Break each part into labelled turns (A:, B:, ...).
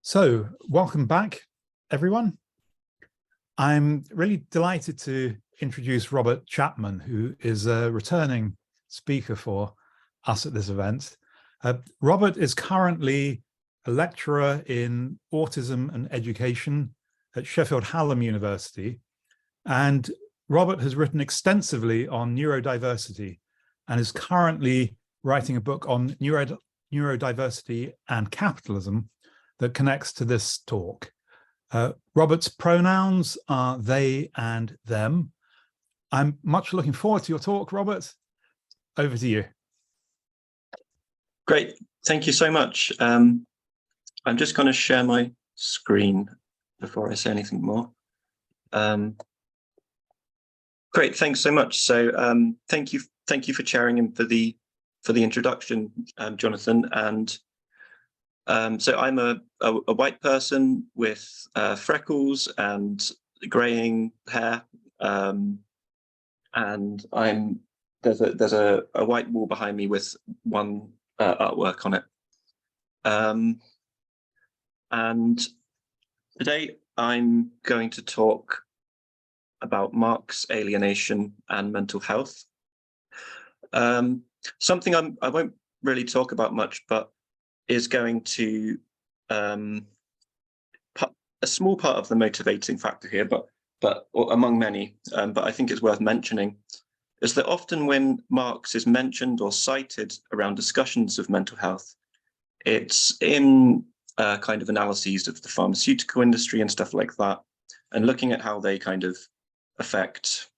A: So, welcome back, everyone. I'm really delighted to introduce Robert Chapman, who is a returning speaker for us at this event. Robert is currently a lecturer in autism and education at Sheffield Hallam University, and Robert has written extensively on neurodiversity and is currently writing a book on neurodiversity and capitalism that connects to this talk. Robert's pronouns are they and them. I'm much looking forward to your talk, Robert. Over to you.
B: Great, thank you so much. I'm just going to share my screen before I say anything more. Great, thanks so much. So thank you for chairing and for the introduction, Jonathan. And so I'm a white person with freckles and graying hair, and there's a white wall behind me with one artwork on it. And today I'm going to talk about Marx, alienation, and mental health. Something I won't really talk about much, but is going to a small part of the motivating factor here, but among many, but I think it's worth mentioning, is that often when Marx is mentioned or cited around discussions of mental health, it's in kind of analyses of the pharmaceutical industry and stuff like that, and looking at how they kind of affect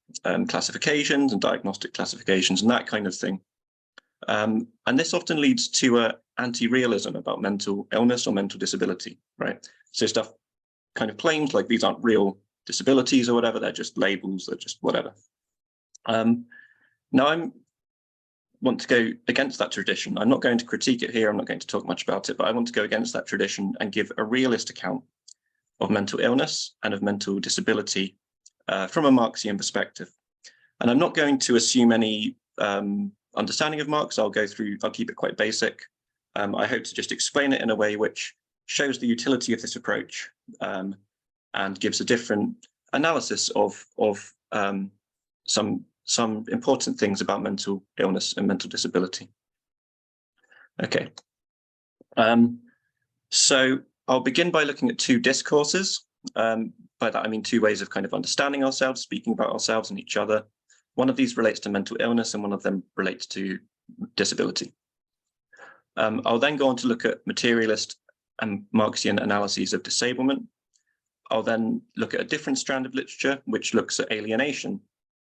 B: classifications and diagnostic classifications and that kind of thing. And this often leads to an anti-realism about mental illness or mental disability, right? So stuff kind of claims like these aren't real disabilities or whatever, they're just labels, they're just whatever. Now I want to go against that tradition. I'm not going to critique it here, I'm not going to talk much about it, but I want to go against that tradition and give a realist account of mental illness and of mental disability from a Marxian perspective. And I'm not going to assume any understanding of Marx. I'll keep it quite basic. I hope to just explain it in a way which shows the utility of this approach and gives a different analysis of some important things about mental illness and mental disability. Okay. So I'll begin by looking at two discourses. By that I mean two ways of kind of understanding ourselves, speaking about ourselves and each other. One of these relates to mental illness and one of them relates to disability. I'll then go on to look at materialist and Marxian analyses of disablement. I'll then look at a different strand of literature, which looks at alienation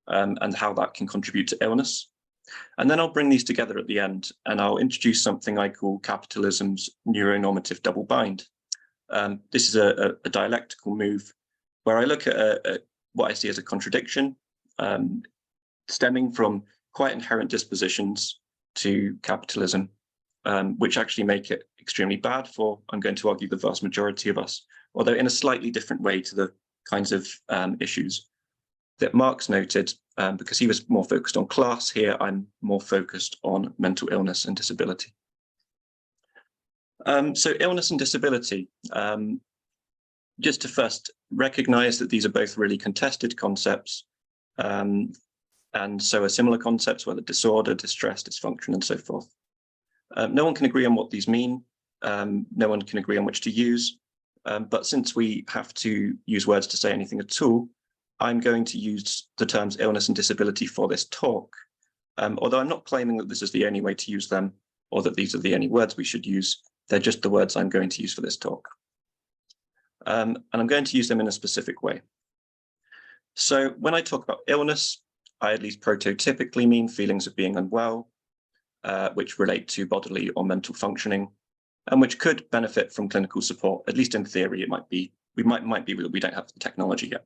B: and how that can contribute to illness. And then I'll bring these together at the end, and I'll introduce something I call capitalism's neuronormative double bind. This is a dialectical move where I look at what I see as a contradiction, stemming from quite inherent dispositions to capitalism, which actually make it extremely bad for, I'm going to argue, the vast majority of us, although in a slightly different way to the kinds of issues that Marx noted, because he was more focused on class. Here, I'm more focused on mental illness and disability. So illness and disability, just to first recognize that these are both really contested concepts, and so are similar concepts, whether disorder, distress, dysfunction, and so forth. No one can agree on what these mean. No one can agree on which to use. But since we have to use words to say anything at all, I'm going to use the terms illness and disability for this talk. Although I'm not claiming that this is the only way to use them or that these are the only words we should use. They're just the words I'm going to use for this talk. And I'm going to use them in a specific way. So when I talk about illness, I at least prototypically mean feelings of being unwell, which relate to bodily or mental functioning, and which could benefit from clinical support. At least in theory, it might be. We don't have the technology yet.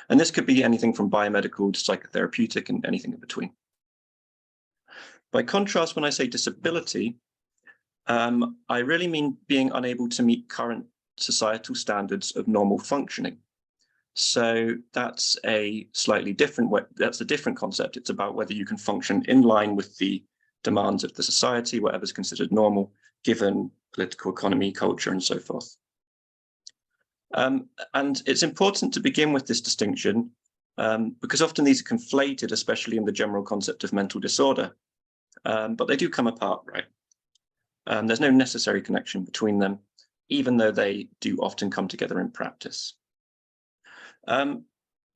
B: And this could be anything from biomedical to psychotherapeutic and anything in between. By contrast, when I say disability, I really mean being unable to meet current societal standards of normal functioning. So that's a slightly different way, that's a different concept. It's about whether you can function in line with the demands of the society, whatever's considered normal, given political economy, culture, and so forth. And it's important to begin with this distinction because often these are conflated, especially in the general concept of mental disorder, but they do come apart, right? There's no necessary connection between them, even though they do often come together in practice. And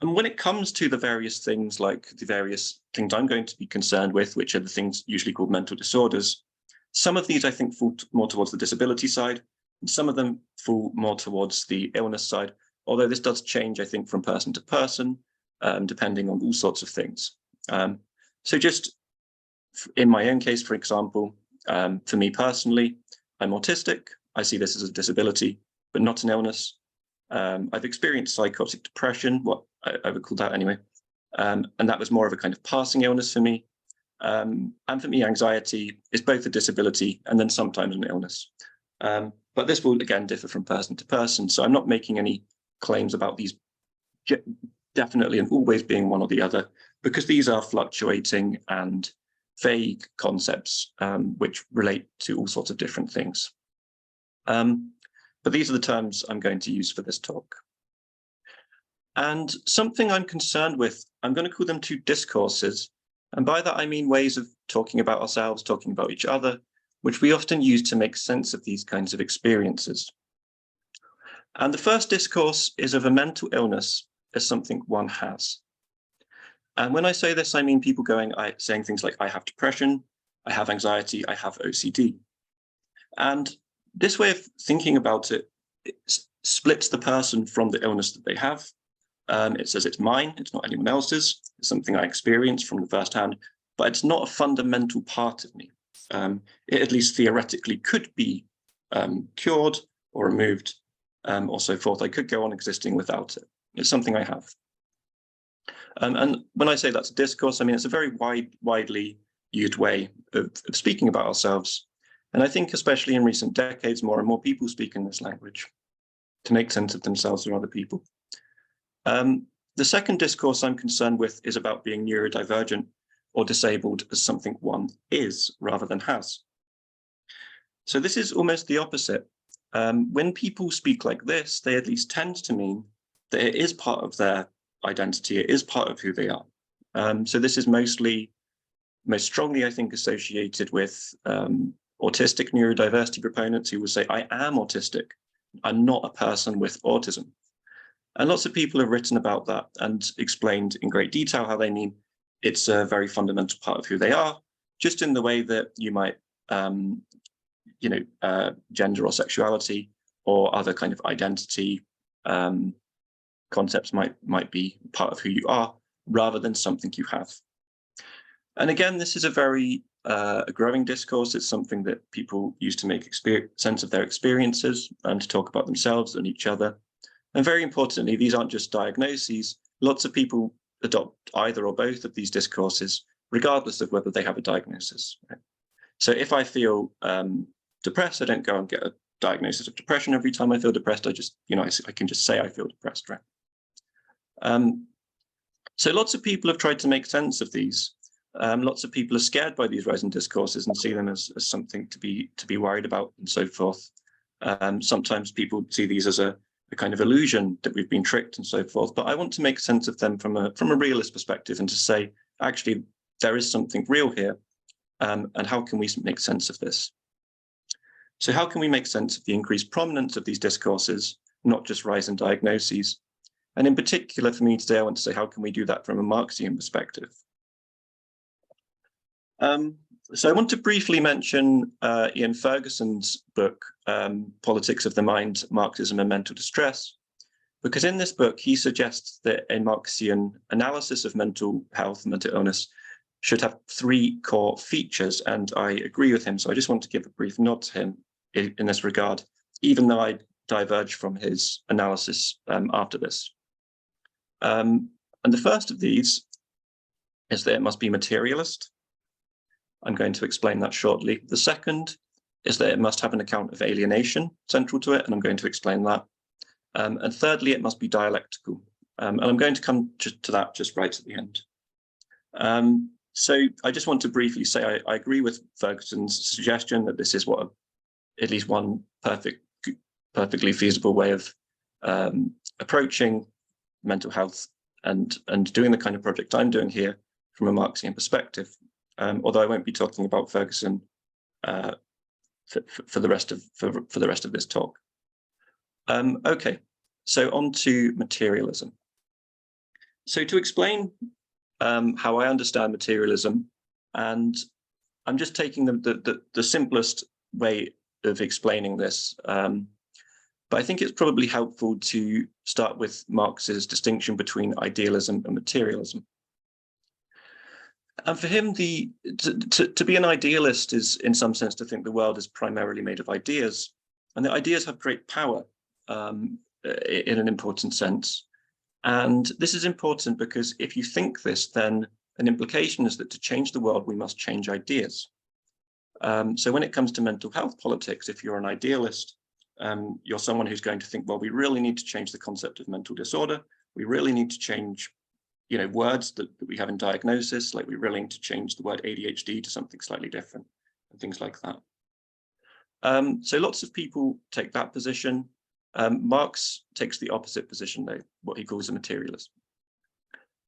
B: when it comes to the various things, like the various things I'm going to be concerned with, which are the things usually called mental disorders, some of these I think fall more towards the disability side, and some of them fall more towards the illness side, although this does change, I think, from person to person, depending on all sorts of things. So just in my own case, for example, for me personally, I'm autistic. I see this as a disability, but not an illness. I've experienced psychotic depression, what I would call that anyway, and that was more of a kind of passing illness for me. And for me, anxiety is both a disability and then sometimes an illness. But this will, again, differ from person to person. So I'm not making any claims about these definitely and always being one or the other, because these are fluctuating and vague concepts which relate to all sorts of different things. But these are the terms I'm going to use for this talk. And something I'm concerned with, I'm going to call them two discourses. And by that, I mean ways of talking about ourselves, talking about each other, which we often use to make sense of these kinds of experiences. And the first discourse is of a mental illness as something one has. And when I say this, I mean people saying things like, I have depression, I have anxiety, I have OCD. And this way of thinking about it, it splits the person from the illness that they have. It says it's mine, it's not anyone else's, it's something I experienced from the first hand, but it's not a fundamental part of me. It at least theoretically could be cured or removed or so forth. I could go on existing without it. It's something I have. And when I say that's a discourse, I mean, it's a very widely used way of speaking about ourselves. And I think especially in recent decades, more and more people speak in this language to make sense of themselves or other people. The second discourse I'm concerned with is about being neurodivergent or disabled as something one is rather than has. So this is almost the opposite. When people speak like this, they at least tend to mean that it is part of their identity, it is part of who they are. So this is most strongly, I think, associated with autistic neurodiversity proponents who will say, I am autistic, I'm not a person with autism. And lots of people have written about that and explained in great detail how they mean it's a very fundamental part of who they are, just in the way that you might, gender or sexuality or other kind of identity concepts might be part of who you are, rather than something you have. And again, this is a very growing discourse. It's something that people use to make sense of their experiences and to talk about themselves and each other. And very importantly, these aren't just diagnoses. Lots of people adopt either or both of these discourses, regardless of whether they have a diagnosis. Right? So if I feel depressed, I don't go and get a diagnosis of depression every time I feel depressed. I just, I can just say I feel depressed, right? So lots of people have tried to make sense of these. Lots of people are scared by these rising discourses and see them as something to be worried about and so forth. Sometimes people see these as a kind of illusion that we've been tricked and so forth. But I want to make sense of them from a realist perspective and to say, actually, there is something real here. And how can we make sense of this? So how can we make sense of the increased prominence of these discourses, not just rise in diagnoses? And in particular, for me today, I want to say, how can we do that from a Marxian perspective? So I want to briefly mention Ian Ferguson's book, Politics of the Mind, Marxism and Mental Distress, because in this book, he suggests that a Marxian analysis of mental health and mental illness should have three core features, and I agree with him. So I just want to give a brief nod to him in this regard, even though I diverge from his analysis after this. And the first of these is that it must be materialist. I'm going to explain that shortly. The second is that it must have an account of alienation central to it, and I'm going to explain that. And thirdly, it must be dialectical. And I'm going to come to that just right at the end. So I just want to briefly say I agree with Ferguson's suggestion that this is what at least one perfectly feasible way of approaching mental health and doing the kind of project I'm doing here from a Marxian perspective, although I won't be talking about Ferguson for the rest of this talk. Okay, so on to materialism. So to explain how I understand materialism, and I'm just taking the simplest way of explaining this, but I think it's probably helpful to start with Marx's distinction between idealism and materialism. And for him, to be an idealist is, in some sense, to think the world is primarily made of ideas, and the ideas have great power in an important sense. And this is important because if you think this, then an implication is that to change the world, we must change ideas. So when it comes to mental health politics, if you're an idealist, you're someone who's going to think, well, we really need to change the concept of mental disorder. We really need to change, words that we have in diagnosis, like we really need to change the word ADHD to something slightly different and things like that. So lots of people take that position. Marx takes the opposite position, though, what he calls a materialist.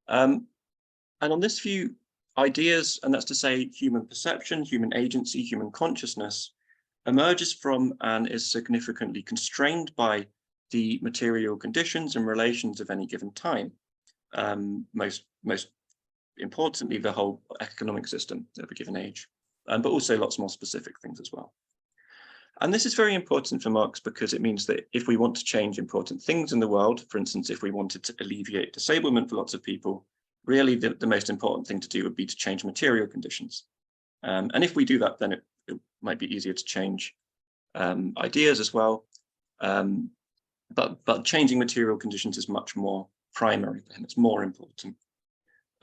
B: And on this view, ideas, and that's to say human perception, human agency, human consciousness, emerges from and is significantly constrained by the material conditions and relations of any given time. Most importantly, the whole economic system of a given age, but also lots more specific things as well. And this is very important for Marx because it means that if we want to change important things in the world, for instance, if we wanted to alleviate disablement for lots of people, really the most important thing to do would be to change material conditions. And if we do that, then it might be easier to change ideas as well. But changing material conditions is much more primary for him. It's more important.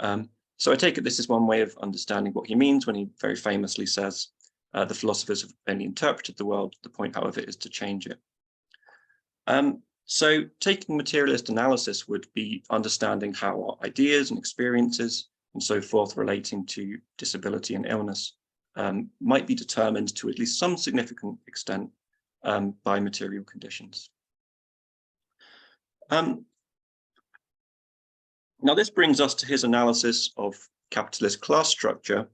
B: So I take it this is one way of understanding what he means when he very famously says, the philosophers have only interpreted the world. The point, however, is to change it. So taking materialist analysis would be understanding how our ideas and experiences and so forth relating to disability and illness might be determined to at least some significant extent by material conditions. Now, this brings us to his analysis of capitalist class structure.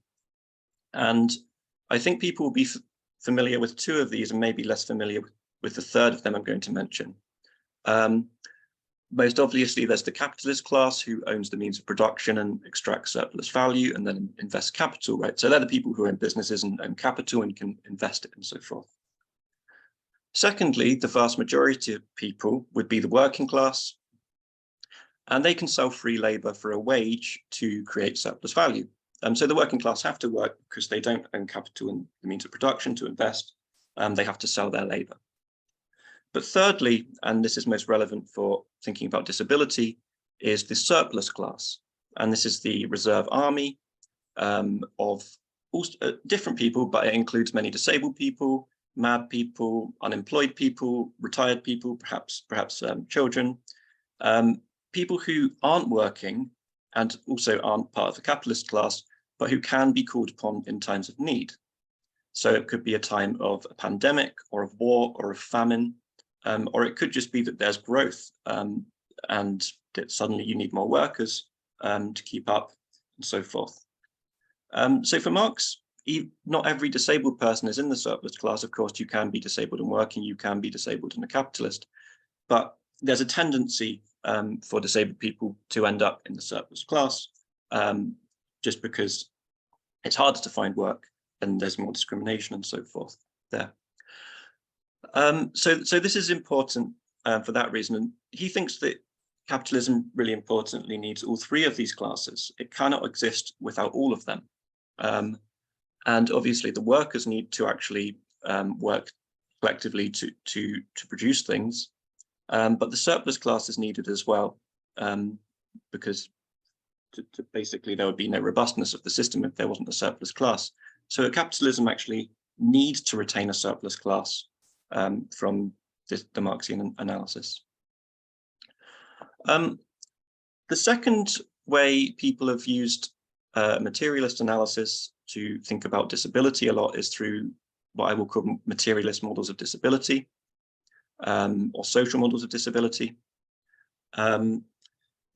B: And I think people will be familiar with two of these and maybe less familiar with the third of them I'm going to mention. Most obviously, there's the capitalist class who owns the means of production and extracts surplus value and then invests capital, right? So they're the people who own businesses and own capital and can invest it and so forth. Secondly, the vast majority of people would be the working class, and they can sell free labor for a wage to create surplus value. So the working class have to work because they don't own capital and the means of production to invest, they have to sell their labor. But thirdly, and this is most relevant for thinking about disability, is the surplus class. And this is the reserve army of different people, but it includes many disabled people, mad people, unemployed people, retired people, perhaps children, people who aren't working and also aren't part of the capitalist class, but who can be called upon in times of need. So it could be a time of a pandemic or of war or of famine, or it could just be that there's growth and that suddenly you need more workers to keep up and so forth. So for Marx, not every disabled person is in the surplus class. Of course, you can be disabled and working, you can be disabled and a capitalist, but there's a tendency for disabled people to end up in the surplus class just because it's harder to find work and there's more discrimination and so forth there. So this is important for that reason. And he thinks that capitalism really importantly needs all three of these classes. It cannot exist without all of them. And obviously the workers need to actually work collectively to produce things. But the surplus class is needed as well, because basically there would be no robustness of the system if there wasn't a surplus class. So capitalism actually needs to retain a surplus class from the Marxian analysis. The second way people have used materialist analysis to think about disability a lot is through what I will call materialist models of disability. or social models of disability,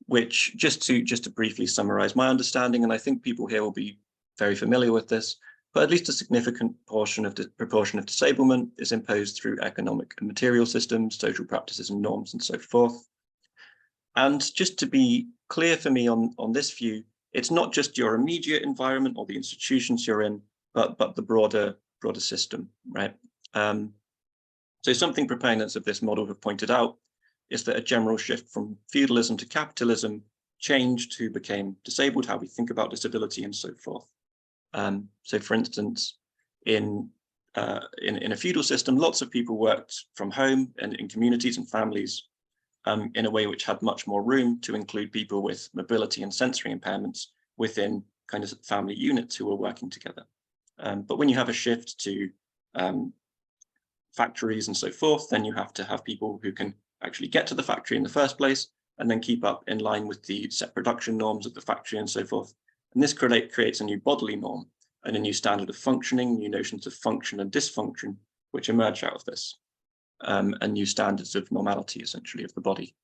B: which just to briefly summarize my understanding, and I think people here will be very familiar with this, but at least a significant proportion of disablement is imposed through economic and material systems, social practices and norms, and so forth. And just to be clear for me on this view, it's not just your immediate environment or the institutions you're in, but the broader system, right? So something proponents of this model have pointed out is that a general shift from feudalism to capitalism changed who became disabled, how we think about disability, and so forth. So, for instance, in a feudal system, lots of people worked from home and in communities and families in a way which had much more room to include people with mobility and sensory impairments within kind of family units who were working together. But when you have a shift to factories and so forth, then you have to have people who can actually get to the factory in the first place and then keep up in line with the set production norms of the factory and so forth. And this creates a new bodily norm and a new standard of functioning, new notions of function and dysfunction, which emerge out of this, and new standards of normality, essentially, of the body.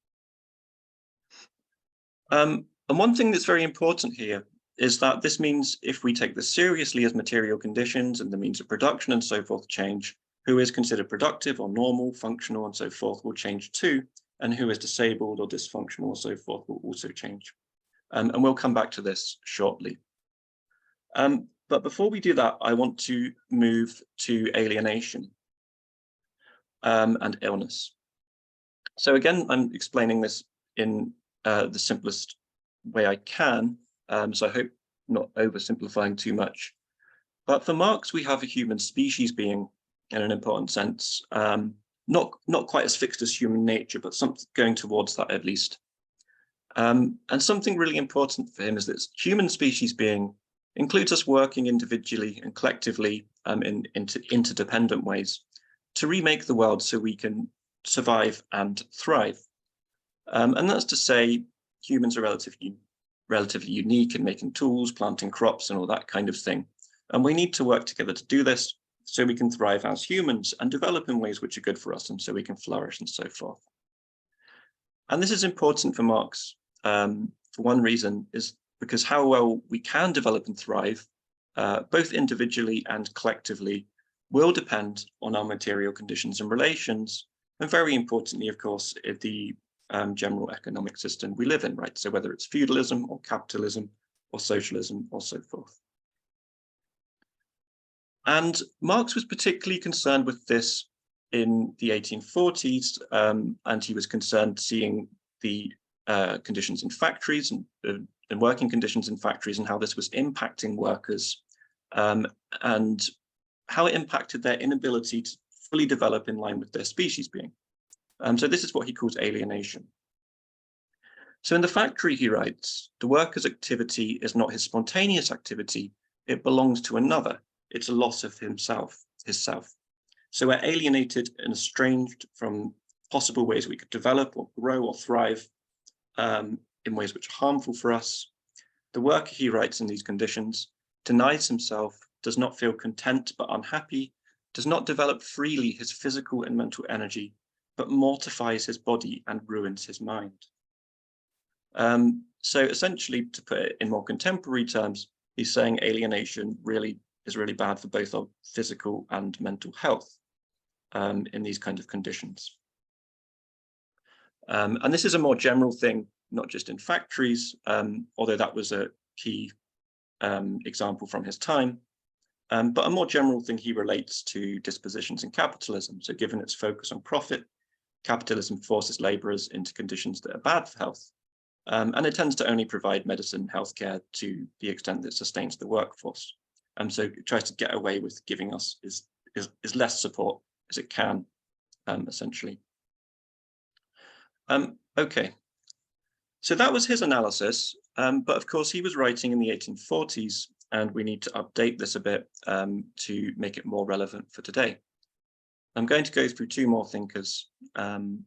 B: And one thing that's very important here is that this means if we take this seriously as material conditions and the means of production and so forth change, who is considered productive or normal, functional, and so forth will change too, and who is disabled or dysfunctional or so forth will also change. And we'll come back to this shortly. But before we do that, I want to move to alienation and illness. So again, I'm explaining this in the simplest way I can, so I hope not oversimplifying too much. But for Marx, we have a human species being, in an important sense, not quite as fixed as human nature, but something going towards that at least. And something really important for him is that human species being includes us working individually and collectively in interdependent ways to remake the world so we can survive and thrive. And that's to say, humans are relatively unique in making tools, planting crops, and all that kind of thing. And we need to work together to do this so we can thrive as humans and develop in ways which are good for us and so we can flourish and so forth. And this is important for Marx for one reason, is because how well we can develop and thrive, both individually and collectively, will depend on our material conditions and relations, and very importantly, of course, the general economic system we live in, right? So whether it's feudalism or capitalism or socialism or so forth. And Marx was particularly concerned with this in the 1840s, and he was concerned seeing the conditions in factories and working conditions in factories and how this was impacting workers and how it impacted their inability to fully develop in line with their species being. So this is what he calls alienation. So in the factory, he writes, the worker's activity is not his spontaneous activity, it belongs to another. It's a loss of himself, his self. So we're alienated and estranged from possible ways we could develop or grow or thrive in ways which are harmful for us. The worker, he writes, in these conditions, denies himself, does not feel content but unhappy, does not develop freely his physical and mental energy, but mortifies his body and ruins his mind. So essentially, to put it in more contemporary terms, he's saying alienation is really bad for both our physical and mental health in these kind of conditions. And this is a more general thing, not just in factories, although that was a key example from his time, but a more general thing he relates to dispositions in capitalism. So given its focus on profit, capitalism forces laborers into conditions that are bad for health. And it tends to only provide medicine and healthcare to the extent that it sustains the workforce. So it tries to get away with giving us is less support as it can, essentially. Okay, so that was his analysis, but of course he was writing in the 1840s, and we need to update this a bit to make it more relevant for today. I'm going to go through two more thinkers in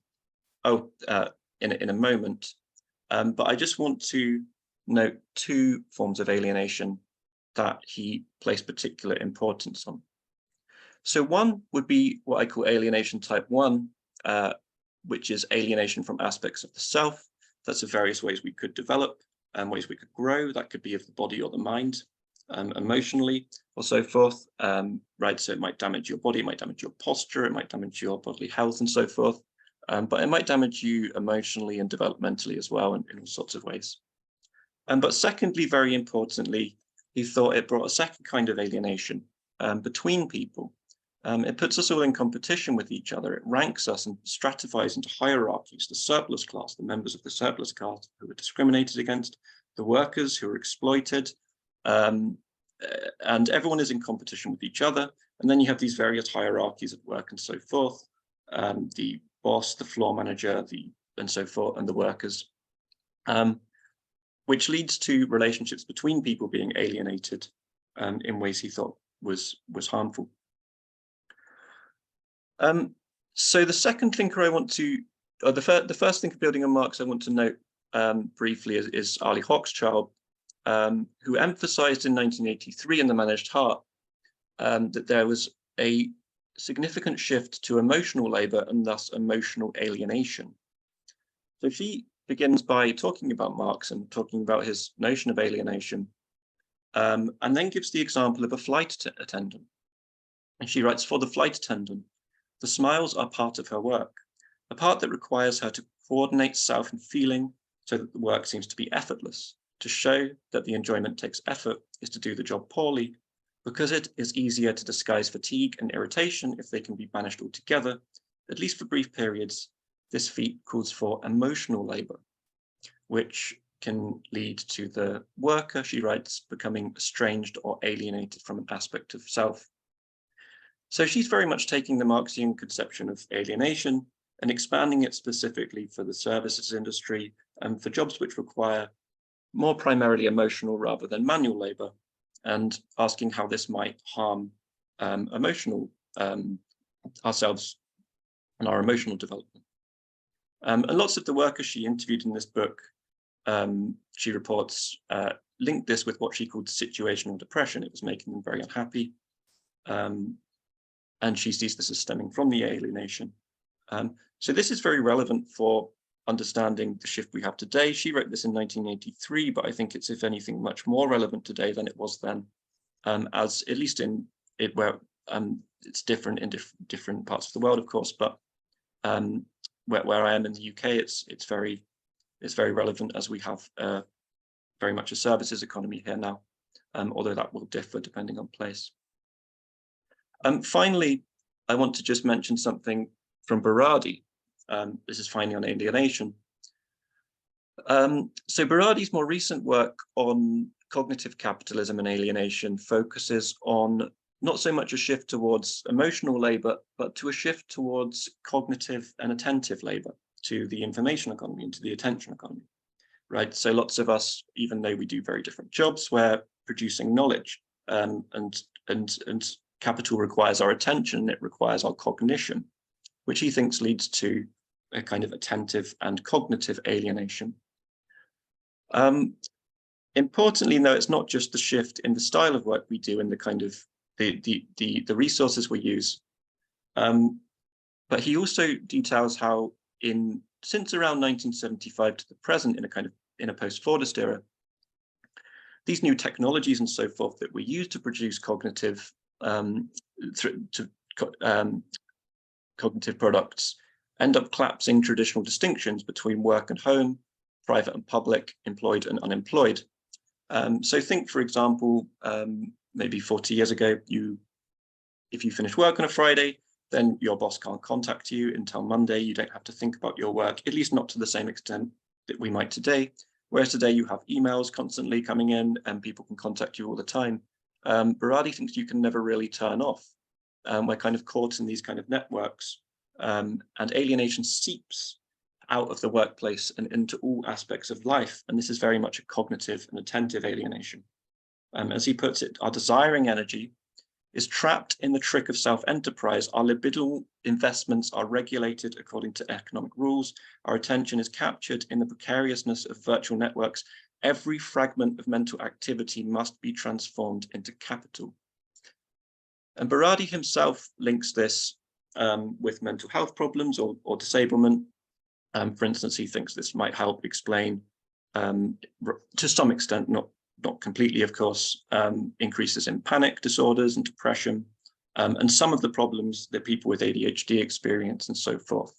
B: a moment, but I just want to note two forms of alienation that he placed particular importance on. So one would be what I call alienation type 1, which is alienation from aspects of the self. That's the various ways we could develop and ways we could grow. That could be of the body or the mind, emotionally, or so forth. Right, so it might damage your body, it might damage your posture, it might damage your bodily health, and so forth. But it might damage you emotionally and developmentally as well, in all sorts of ways. But secondly, very importantly, he thought it brought a second kind of alienation between people. It puts us all in competition with each other. It ranks us and stratifies into hierarchies: the surplus class, the members of the surplus class who are discriminated against, the workers who are exploited, and everyone is in competition with each other. And then you have these various hierarchies at work and so forth: the boss, the floor manager, and so forth, and the workers, which leads to relationships between people being alienated in ways he thought was harmful. So the second thinker I want to, or the first thinker building on Marx I want to note briefly is Ali Hochschild, who emphasized in 1983 in The Managed Heart that there was a significant shift to emotional labor and thus emotional alienation. So she begins by talking about Marx and talking about his notion of alienation, and then gives the example of a flight attendant. And she writes, for the flight attendant, the smiles are part of her work, a part that requires her to coordinate self and feeling so that the work seems to be effortless. To show that the enjoyment takes effort is to do the job poorly, because it is easier to disguise fatigue and irritation if they can be banished altogether, at least for brief periods. This feat calls for emotional labor, which can lead to the worker, she writes, becoming estranged or alienated from an aspect of self. So she's very much taking the Marxian conception of alienation and expanding it specifically for the services industry and for jobs which require more primarily emotional rather than manual labor, and asking how this might harm emotional ourselves and our emotional development. And lots of the workers she interviewed in this book, she reports, linked this with what she called situational depression. It was making them very unhappy. And she sees this as stemming from the alienation. So this is very relevant for understanding the shift we have today. She wrote this in 1983, but I think it's, if anything, much more relevant today than it was then, as at least in it where it's different in different parts of the world, of course, but where I am in the UK, it's very relevant, as we have very much a services economy here now, although that will differ depending on place. Finally, I want to just mention something from Berardi. This is finally on alienation. So Berardi's more recent work on cognitive capitalism and alienation focuses on not so much a shift towards emotional labor, but to a shift towards cognitive and attentive labor, to the information economy and to the attention economy, right? So lots of us, even though we do very different jobs, we're producing knowledge, and capital requires our attention, it requires our cognition, which he thinks leads to a kind of attentive and cognitive alienation. Importantly, though, it's not just the shift in the style of work we do and the kind of the resources we use, but he also details how since around 1975 to the present, in a post-Fordist era, these new technologies and so forth that we use to produce cognitive cognitive products end up collapsing traditional distinctions between work and home, private and public, employed and unemployed. So think, for example, maybe 40 years ago, if you finish work on a Friday, then your boss can't contact you until Monday. You don't have to think about your work, at least not to the same extent that we might today. Whereas today you have emails constantly coming in and people can contact you all the time. Berardi thinks you can never really turn off. We're kind of caught in these kind of networks, and alienation seeps out of the workplace and into all aspects of life. And this is very much a cognitive and attentive alienation. As he puts it, our desiring energy is trapped in the trick of self-enterprise. Our libidinal investments are regulated according to economic rules. Our attention is captured in the precariousness of virtual networks. Every fragment of mental activity must be transformed into capital. And Berardi himself links this with mental health problems or disablement. For instance, he thinks this might help explain, to some extent, not completely, of course, increases in panic disorders and depression, and some of the problems that people with ADHD experience and so forth.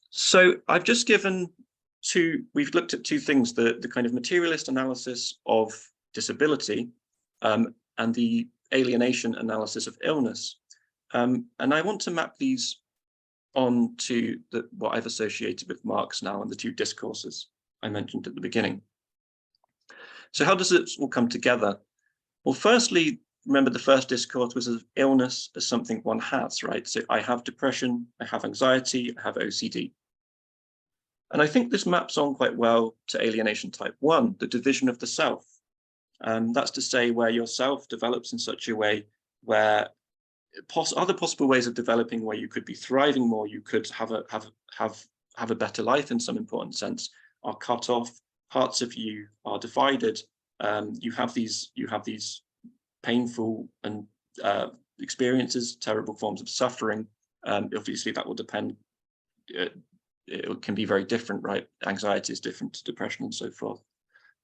B: So I've just given we've looked at two things, the kind of materialist analysis of disability and the alienation analysis of illness. And I want to map these on to what I've associated with Marx now and the two discourses I mentioned at the beginning. So how does it all come together? Well, firstly, remember the first discourse was of illness as something one has, right? So I have depression, I have anxiety, I have OCD. And I think this maps on quite well to alienation type 1, the division of the self. That's to say where your self develops in such a way where other possible ways of developing where you could be thriving more, you could have a better life in some important sense, are cut off. Parts of you are divided. You have these painful and experiences, terrible forms of suffering. Obviously, that will depend. It can be very different, right? Anxiety is different to depression and so forth.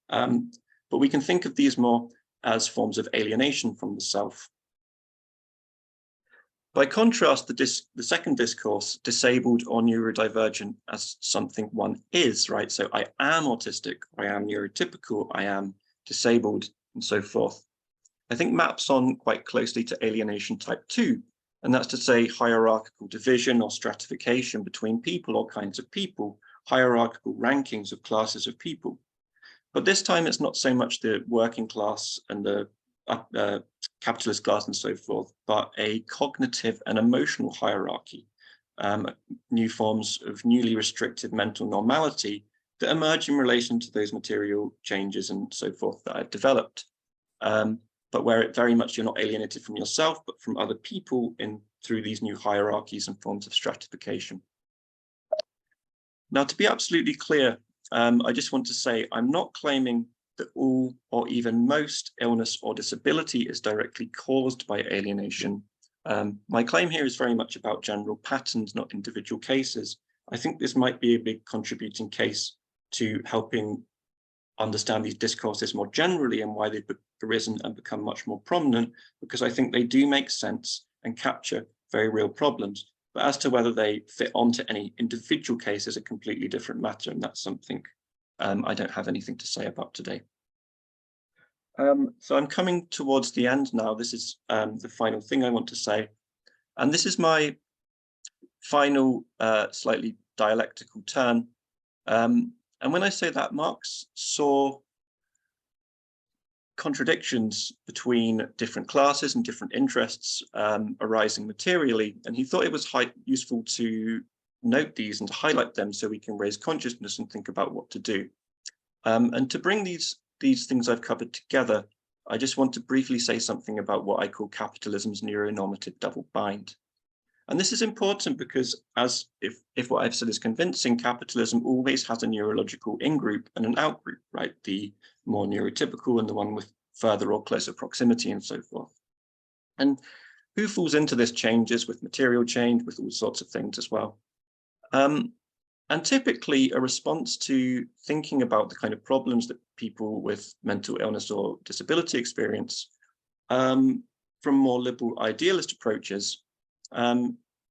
B: But we can think of these more as forms of alienation from the self. By contrast, the second discourse, disabled or neurodivergent, as something one is, right? So I am autistic, I am neurotypical, I am disabled, and so forth. I think maps on quite closely to alienation type 2, and that's to say hierarchical division or stratification between people or kinds of people, hierarchical rankings of classes of people. But this time it's not so much the working class and the capitalist class and so forth, but a cognitive and emotional hierarchy, new forms of newly restricted mental normality that emerge in relation to those material changes and so forth that I've developed. But where it very much you're not alienated from yourself, but from other people through these new hierarchies and forms of stratification. Now, to be absolutely clear, I just want to say I'm not claiming that all or even most illness or disability is directly caused by alienation. My claim here is very much about general patterns, not individual cases. I think this might be a big contributing case to helping understand these discourses more generally and why they've arisen and become much more prominent, because I think they do make sense and capture very real problems. But as to whether they fit onto any individual case is a completely different matter, and that's something I don't have anything to say about today. So I'm coming towards the end now. This is the final thing I want to say. And this is my final slightly dialectical turn. And when I say that, Marx saw contradictions between different classes and different interests arising materially. And he thought it was useful to note these and to highlight them so we can raise consciousness and think about what to do. And to bring these things I've covered together, I just want to briefly say something about what I call capitalism's neuronormative double bind. And this is important because if what I've said is convincing, capitalism always has a neurological in-group and an out-group, right? The more neurotypical and the one with further or closer proximity and so forth. And who falls into this changes with material change, with all sorts of things as well. And typically a response to thinking about the kind of problems that people with mental illness or disability experience from more liberal idealist approaches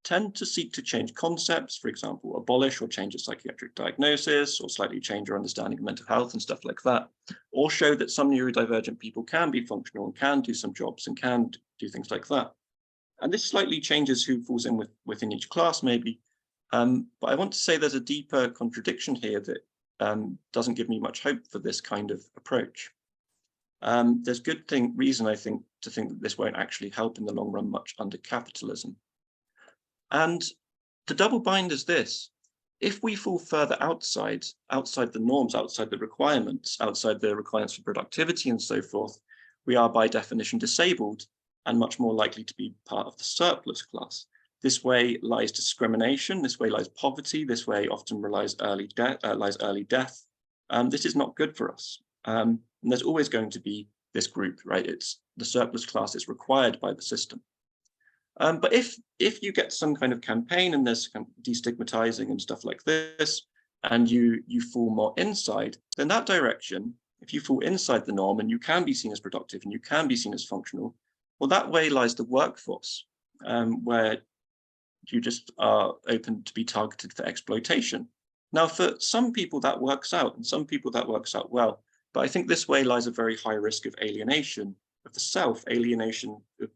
B: tend to seek to change concepts, for example, abolish or change a psychiatric diagnosis, or slightly change our understanding of mental health and stuff like that, or show that some neurodivergent people can be functional and can do some jobs and can do things like that. And this slightly changes who falls in within each class, maybe. But I want to say there's a deeper contradiction here that doesn't give me much hope for this kind of approach. There's good reason, I think, to think that this won't actually help in the long run much under capitalism. And the double bind is this: if we fall further outside the norms, outside the requirements for productivity and so forth, we are by definition disabled and much more likely to be part of the surplus class. This way lies discrimination, this way lies poverty, this way often lies early death. This is not good for us. And there's always going to be this group, right? It's the surplus class is required by the system. But if you get some kind of campaign and there's kind of destigmatizing and stuff like this, and you fall more inside, then that direction, if you fall inside the norm and you can be seen as productive and you can be seen as functional, well, that way lies the workforce, where you just are open to be targeted for exploitation. Now, for some people that works out, and some people that works out well, but I think this way lies a very high risk of alienation of the self, alienation of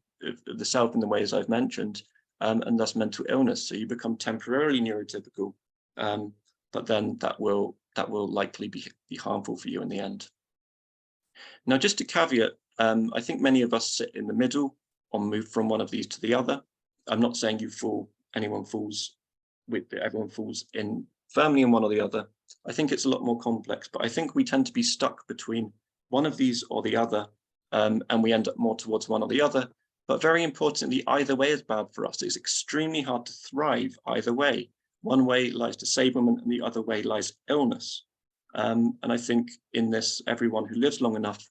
B: the self in the ways I've mentioned, and thus mental illness. So you become temporarily neurotypical, but then that will likely be harmful for you in the end. Now, just to caveat, I think many of us sit in the middle or move from one of these to the other. I'm not saying everyone falls in firmly in one or the other. I think it's a lot more complex, but I think we tend to be stuck between one of these or the other, and we end up more towards one or the other. But very importantly, either way is bad for us. It's extremely hard to thrive either way. One way lies disablement and the other way lies illness. And I think in this, everyone who lives long enough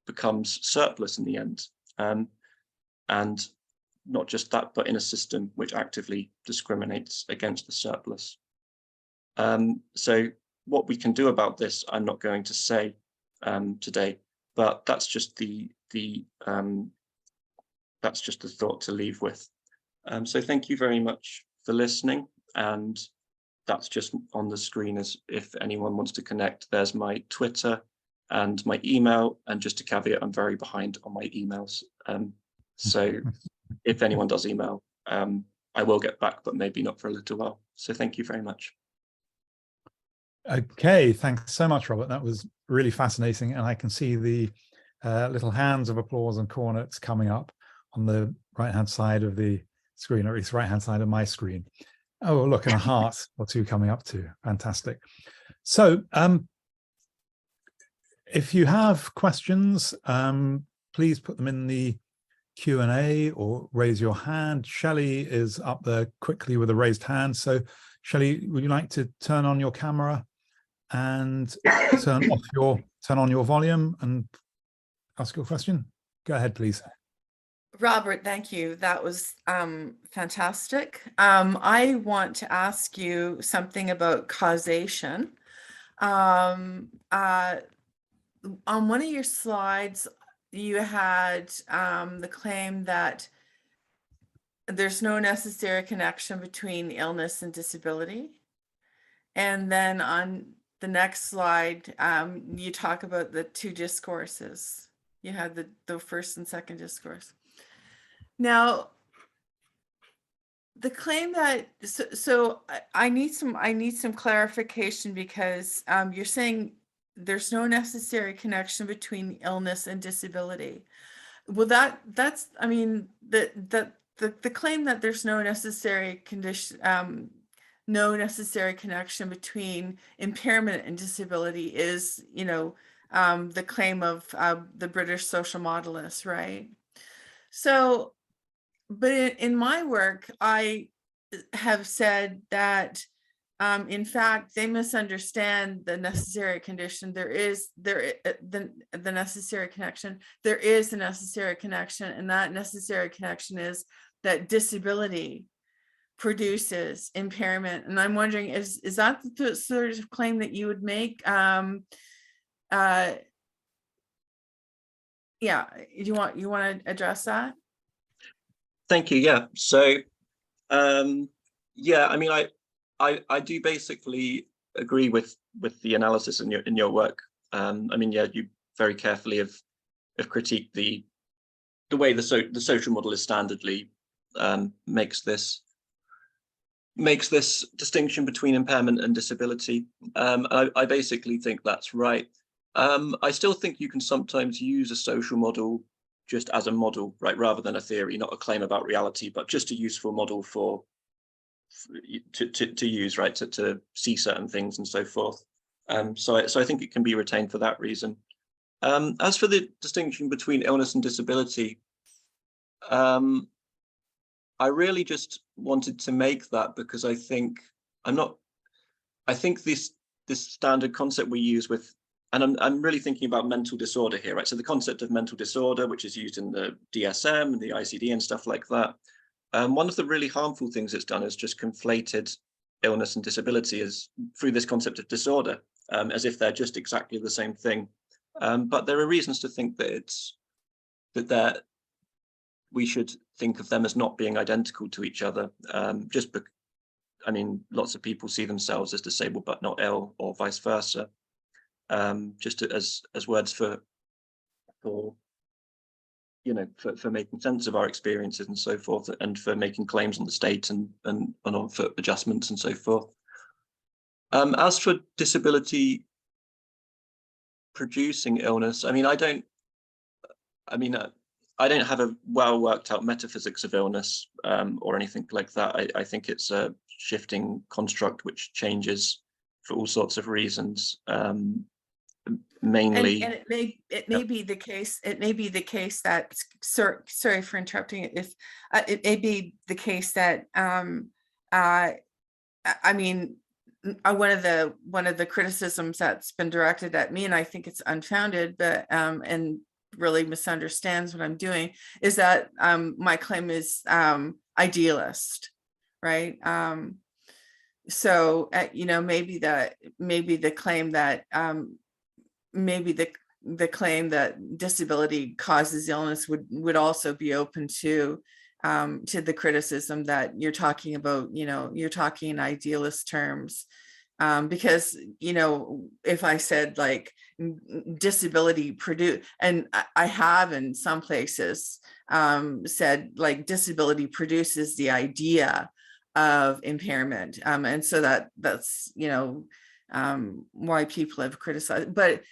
B: becomes surplus in the end. And not just that, but in a system which actively discriminates against the surplus. So what we can do about this, I'm not going to say today, but that's just the thought to leave with. So thank you very much for listening, and that's just on the screen as if anyone wants to connect. There's my Twitter and my email, and just to caveat, I'm very behind on my emails. So if anyone does email, I will get back, but maybe not for a little while. So thank you very much.
A: Okay, thanks so much, Robert. That was really fascinating, and I can see the little hands of applause and cornets coming up on the right-hand side of the screen, or at least right-hand side of my screen. Oh, look, and a heart or two coming up too. Fantastic. So if you have questions, please put them in the Q&A or raise your hand. Shelley is up there quickly with a raised hand. So Shelley, would you like to turn on your camera and turn on your volume and ask your question? Go ahead, please.
C: Robert, thank you. That was fantastic. I want to ask you something about causation. On one of your slides, you had the claim that there's no necessary connection between illness and disability. And then on the next slide, you talk about the two discourses. You had the first and second discourse. Now, the claim that so I need some clarification, because you're saying there's no necessary connection between illness and disability. Well, that's I mean the claim that there's no necessary connection between impairment and disability is, the claim of the British social modelists, right? So, but in my work, I have said that in fact, they misunderstand the necessary condition. The necessary connection. There is a necessary connection, and that necessary connection is that disability produces impairment. And I'm wondering, is that the sort of claim that you would make? Yeah, you want to address that?
B: Thank you. Yeah. So, yeah, I mean, I do basically agree with the analysis in your work. I mean, yeah, you very carefully have critiqued the way the social model is standardly makes this distinction between impairment and disability. I basically think that's right. I still think you can sometimes use a social model just as a model, right, rather than a theory, not a claim about reality, but just a useful model to use, right, to see certain things and so forth. So I think it can be retained for that reason. As for the distinction between illness and disability, I really just wanted to make that because I think this standard concept we use with and I'm really thinking about mental disorder here, right? So the concept of mental disorder, which is used in the DSM and the ICD and stuff like that. One of the really harmful things it's done is just conflated illness and disability as through this concept of disorder, as if they're just exactly the same thing. But there are reasons to think that we should think of them as not being identical to each other. I mean, lots of people see themselves as disabled but not ill, or vice versa. Just as words for you know, for making sense of our experiences and so forth, and for making claims on the state and for adjustments and so forth. As for disability producing illness, I mean, I don't have a well worked out metaphysics of illness or anything like that. I think it's a shifting construct which changes for all sorts of reasons. Mainly,
C: and it may be the case. It may be the case that sorry for interrupting. If it may be the case that I mean, one of the criticisms that's been directed at me, and I think it's unfounded, but and really misunderstands what I'm doing, is that my claim is idealist, right? So you know, maybe the claim that maybe the claim that disability causes illness would also be open to the criticism that you're talking about, you know, you're talking in idealist terms. Because, you know, if I said like disability produce, and I have in some places said like disability produces the idea of impairment. And so that's, you know, why people have criticized, but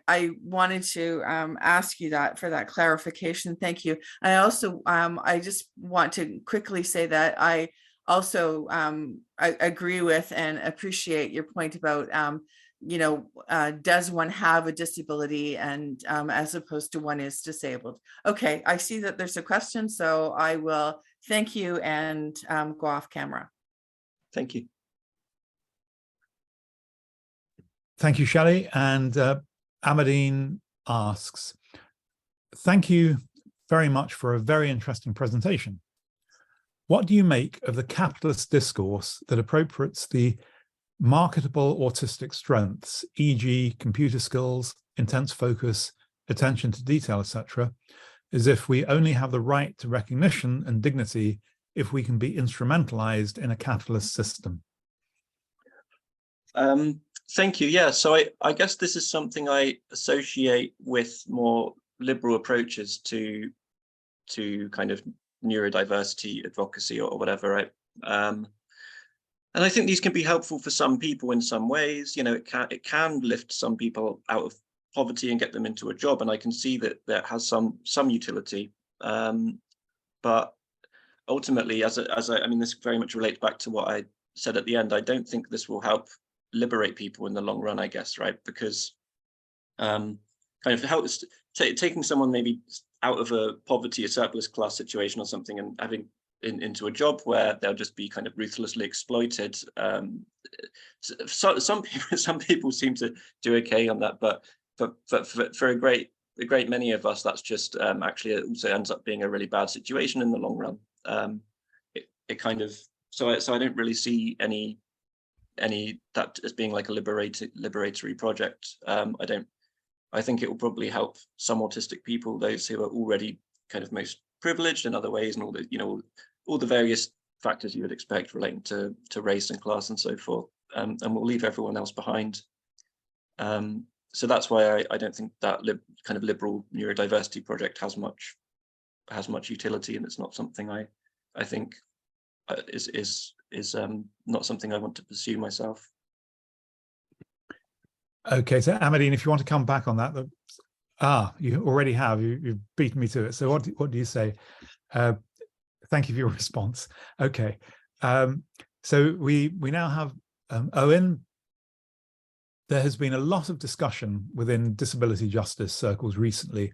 C: I wanted to ask you that for that clarification. Thank you. I also, I just want to quickly say that I also I agree with and appreciate your point about, you know, does one have a disability, and as opposed to one is disabled. Okay, I see that there's a question, so I will thank you and go off camera.
B: Thank you.
A: Thank you, Shelley. And Amadine asks, thank you very much for a very interesting presentation. What do you make of the capitalist discourse that appropriates the marketable autistic strengths, e.g. computer skills, intense focus, attention to detail, etc., as if we only have the right to recognition and dignity if we can be instrumentalized in a capitalist system?
B: Thank you. Yeah, so I guess this is something I associate with more liberal approaches to kind of neurodiversity advocacy or whatever, right? And I think these can be helpful for some people in some ways. You know, it can lift some people out of poverty and get them into a job, and I can see that that has some utility. But ultimately, I mean, this very much relates back to what I said at the end. I don't think this will help liberate people in the long run, I guess, right? Because kind of helps taking someone maybe out of a poverty, a surplus class situation or something, and having into a job where they'll just be kind of ruthlessly exploited. So some people seem to do okay on that, but for a great many of us, that's just actually it also ends up being a really bad situation in the long run. It kind of so I don't really see any that as being like a liberatory project. I think it will probably help some autistic people, those who are already kind of most privileged in other ways, and all the, you know, all the various factors you would expect relating to race and class and so forth, and we'll leave everyone else behind. So that's why I don't think that kind of liberal neurodiversity project has much utility, and it's not something I think is not something I want to pursue myself. Okay,
A: so Amadine, if you want to come back on that, you already have. You've beaten me to it. So what do you say? Thank you for your response. Okay, so we now have Owen. There has been a lot of discussion within disability justice circles recently,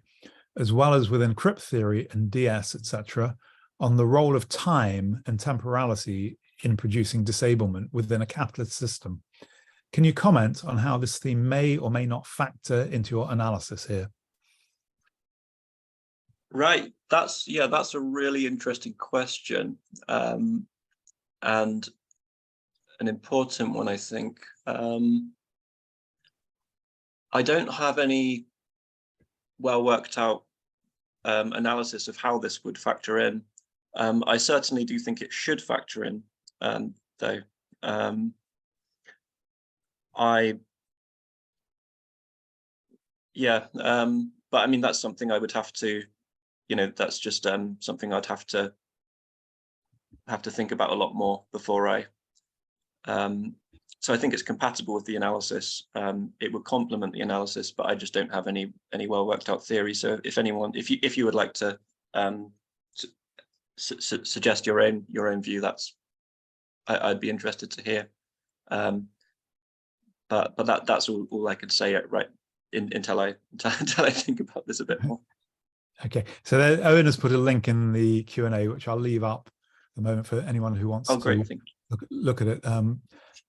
A: as well as within crip theory and DS, etc., on the role of time and temporality in producing disablement within a capitalist system. Can you comment on how this theme may or may not factor into your analysis here?
B: Right, that's a really interesting question, and an important one, I think. I don't have any well worked out analysis of how this would factor in. I certainly do think it should factor in, though. But I mean, that's something I would have to, that's just something I'd have to think about a lot more before I. So I think it's compatible with the analysis. It would complement the analysis, but I just don't have any well worked out theory. So if anyone, if you would like to suggest your own view, I'd be interested to hear. But that's all I could say right until I think about this a bit more.
A: Okay, so Owen has put a link in the Q&A, which I'll leave up at the moment for anyone who wants to look at it.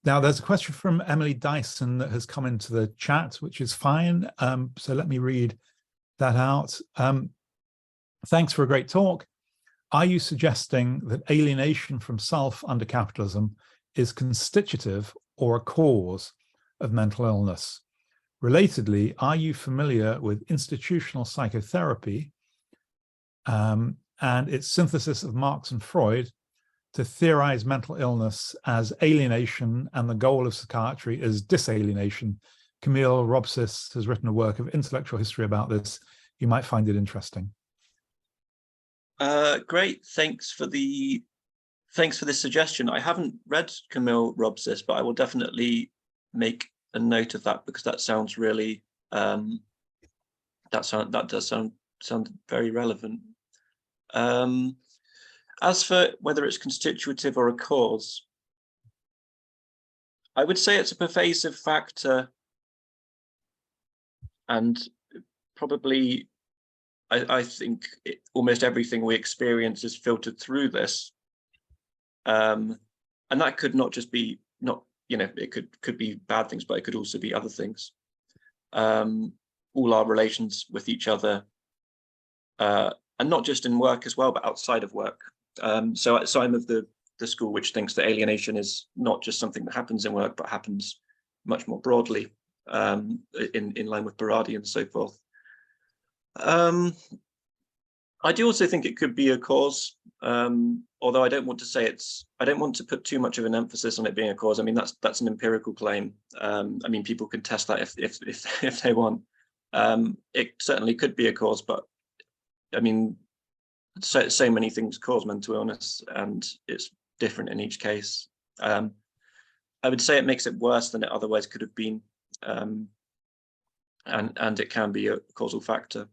A: Now, there's a question from Emily Dyson that has come into the chat, which is fine. So let me read that out. Thanks for a great talk. Are you suggesting that alienation from self under capitalism is constitutive or a cause of mental illness? Relatedly, are you familiar with institutional psychotherapy and its synthesis of Marx and Freud to theorize mental illness as alienation and the goal of psychiatry is disalienation? Camille Robsis has written a work of intellectual history about this. You might find it interesting.
B: Great, thanks for this suggestion. I haven't read Camille Robsis, but I will definitely make a note of that, because that sounds really that does sound very relevant. As for whether it's constitutive or a cause, I would say it's a pervasive factor, and probably I think almost everything we experience is filtered through this, and that could not just be it could be bad things, but it could also be other things. All our relations with each other, and not just in work as well, but outside of work. So I'm of the school which thinks that alienation is not just something that happens in work, but happens much more broadly, in line with Berardi and so forth. I do also think it could be a cause, although I don't want to put too much of an emphasis on it being a cause. I mean, that's an empirical claim. I mean, people can test that if they want. It certainly could be a cause, but I mean, so many things cause mental illness, and it's different in each case. I would say it makes it worse than it otherwise could have been, and it can be a causal factor.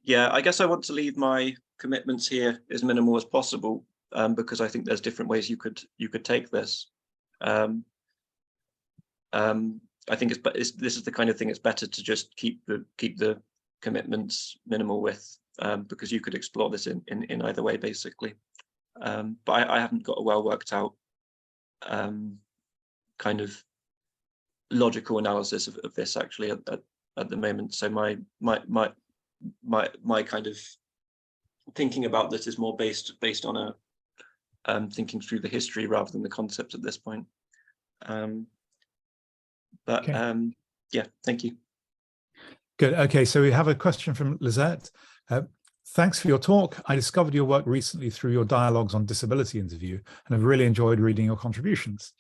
B: Yeah, I guess I want to leave my commitments here as minimal as possible, because I think there's different ways you could take this. I think this is the kind of thing it's better to just keep the commitments minimal with, because you could explore this in either way, basically. But I haven't got a well worked out kind of logical analysis of this actually at the moment. So my kind of thinking about this is more based on a thinking through the history rather than the concepts at this point. But okay. Yeah, thank you.
A: Good. Okay, so we have a question from Lizette. Thanks for your talk. I discovered your work recently through your dialogues on disability interview, and have really enjoyed reading your contributions.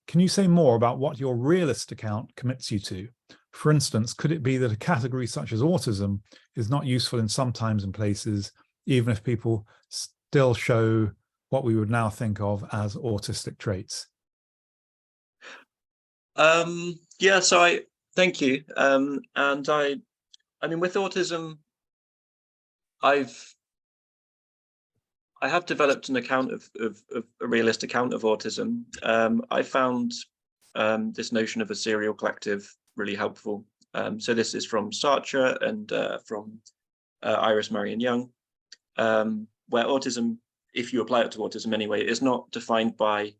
A: Can you say more about what your realist account commits you to? For instance, could it be that a category such as autism is not useful in some times and places, even if people still show what we would now think of as autistic traits?
B: Yeah, so thank you. And I mean, with autism, I have developed an account of a realist account of autism. I found this notion of a serial collective really helpful. So this is from Sartre and from Iris Marion Young, where autism if you apply it to autism anyway, is not defined by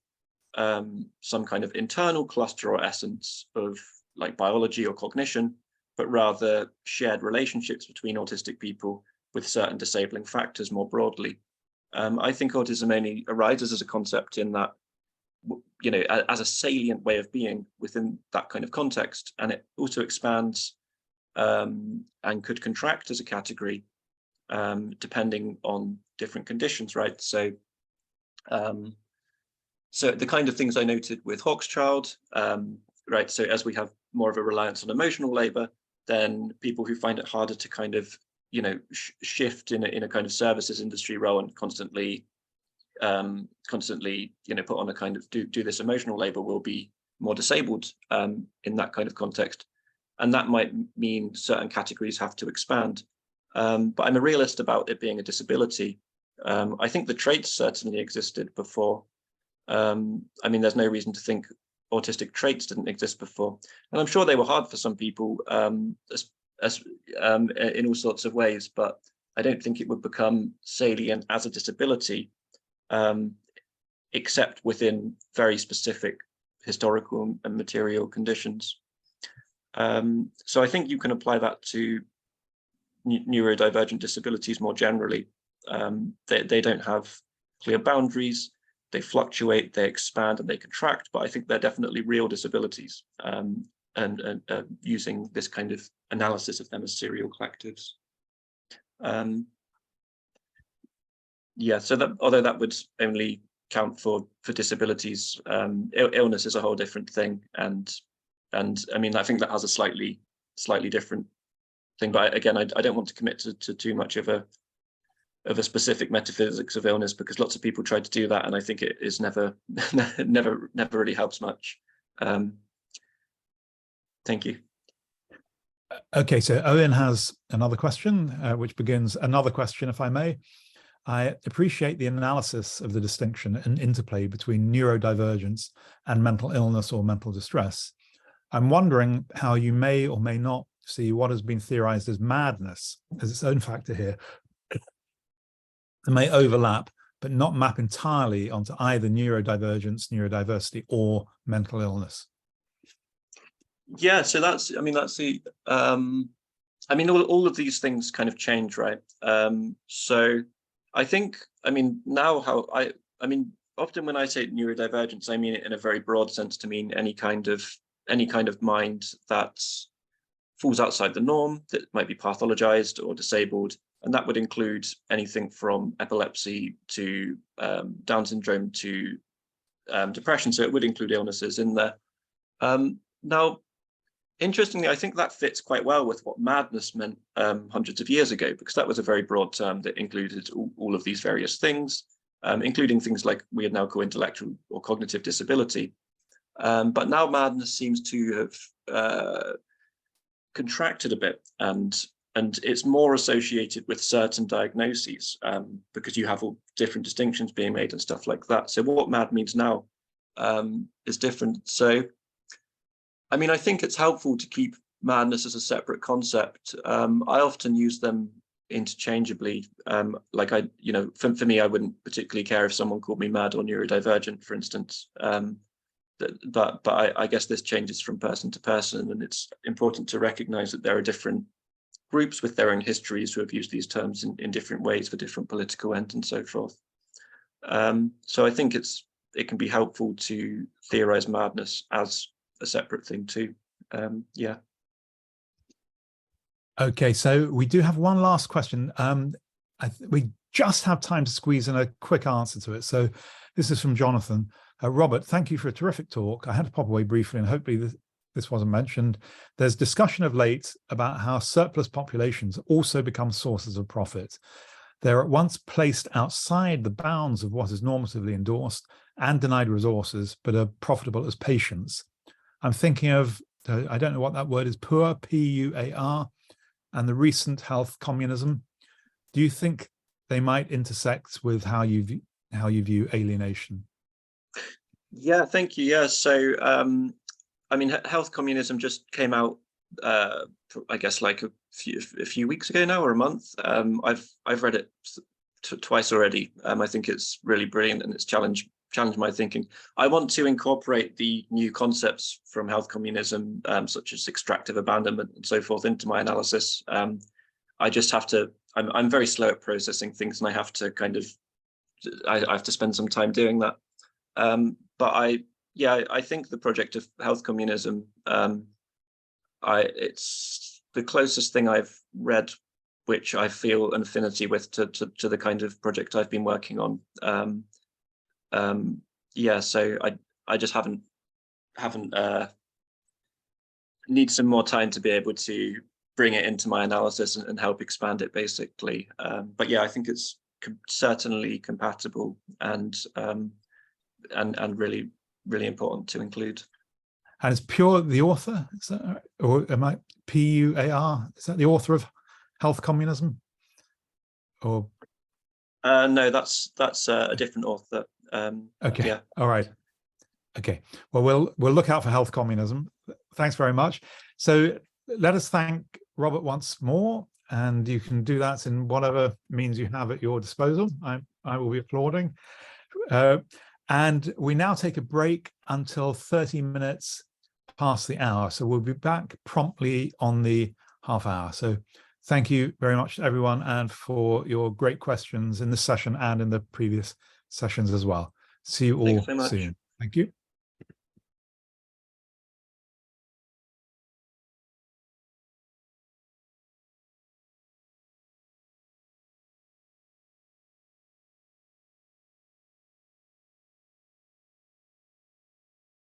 B: some kind of internal cluster or essence of like biology or cognition, but rather shared relationships between autistic people with certain disabling factors more broadly. I think autism only arises as a concept in that, you know, as a salient way of being within that kind of context, and it also expands and could contract as a category depending on different conditions, right? So, so the kind of things I noted with Hochschild, right? So as we have more of a reliance on emotional labor, then people who find it harder to kind of, you know, shift in a kind of services industry role and constantly, you know, put on a kind of do this emotional labor will be more disabled in that kind of context. And that might mean certain categories have to expand. But I'm a realist about it being a disability. I think the traits certainly existed before. I mean, there's no reason to think autistic traits didn't exist before. And I'm sure they were hard for some people in all sorts of ways, but I don't think it would become salient as a disability, except within very specific historical and material conditions. So I think you can apply that to neurodivergent disabilities more generally. They don't have clear boundaries, they fluctuate, they expand and they contract, but I think they're definitely real disabilities, and using this kind of analysis of them as serial collectives. Yeah, so that, although that would only count for disabilities, illness is a whole different thing, and I mean, I think that has a slightly different thing, but again, I don't want to commit to too much of a specific metaphysics of illness, because lots of people try to do that, and I think it is never really helps much. Thank you.
A: Okay, so Owen has another question, which begins, another question, if I may. I appreciate the analysis of the distinction and interplay between neurodivergence and mental illness or mental distress. I'm wondering how you may or may not see what has been theorized as madness as its own factor here. It may overlap, but not map entirely onto either neurodivergence, neurodiversity, or mental illness.
B: Yeah, so that's, I mean, that's the, I mean, all of these things kind of change, right? So I think, I mean, now how I mean, often when I say neurodivergence, I mean it in a very broad sense to mean any kind of mind that falls outside the norm, that might be pathologized or disabled. And that would include anything from epilepsy to Down syndrome to depression. So it would include illnesses in there. Now, interestingly, I think that fits quite well with what madness meant hundreds of years ago, because that was a very broad term that included all of these various things, including things like we would now call intellectual or cognitive disability. But now madness seems to have contracted a bit, and it's more associated with certain diagnoses, because you have all different distinctions being made and stuff like that. So what mad means now is different. So I mean, I think it's helpful to keep madness as a separate concept. I often use them interchangeably. Like you know, for me, I wouldn't particularly care if someone called me mad or neurodivergent, for instance. But I guess this changes from person to person, and it's important to recognize that there are different groups with their own histories who have used these terms in different ways for different political ends and so forth. So I think it can be helpful to theorize madness as a separate thing too. Yeah. Okay,
A: so we do have one last question. We just have time to squeeze in a quick answer to it. So this is from Jonathan. Robert, thank you for a terrific talk. I had to pop away briefly, and hopefully this wasn't mentioned. There's discussion of late about how surplus populations also become sources of profit. They're at once placed outside the bounds of what is normatively endorsed and denied resources, but are profitable as patients. I'm thinking of, I don't know what that word is, PUAR, P-U-A-R, and the recent health communism. Do you think they might intersect with how you view alienation?
B: Yeah, thank you. Yeah, so I mean, health communism just came out, I guess, like a few weeks ago now, or a month. I've read it twice already. I think it's really brilliant, and it's challenged my thinking. I want to incorporate the new concepts from health communism, such as extractive abandonment and so forth, into my analysis. I just have to. I'm very slow at processing things, and I have to I have to spend some time doing that. But I think the project of health communism, it's the closest thing I've read which I feel an affinity with to the kind of project I've been working on. So I just haven't need some more time to be able to bring it into my analysis and help expand it, basically. But yeah, I think it's certainly compatible and really, really important to include.
A: And it's Pure the author, is that right? Or am I P-U-A-R? Is that the author of Health Communism? Or
B: no, that's a different author.
A: Okay.
B: Yeah.
A: All right. Okay. Well, we'll look out for Health Communism. Thanks very much. So let us thank Robert once more, and you can do that in whatever means you have at your disposal. I will be applauding. And we now take a break until 30 minutes past the hour. So we'll be back promptly on the half hour. So thank you very much, everyone, and for your great questions in this session and in the previous sessions as well. See you all soon. Thank you.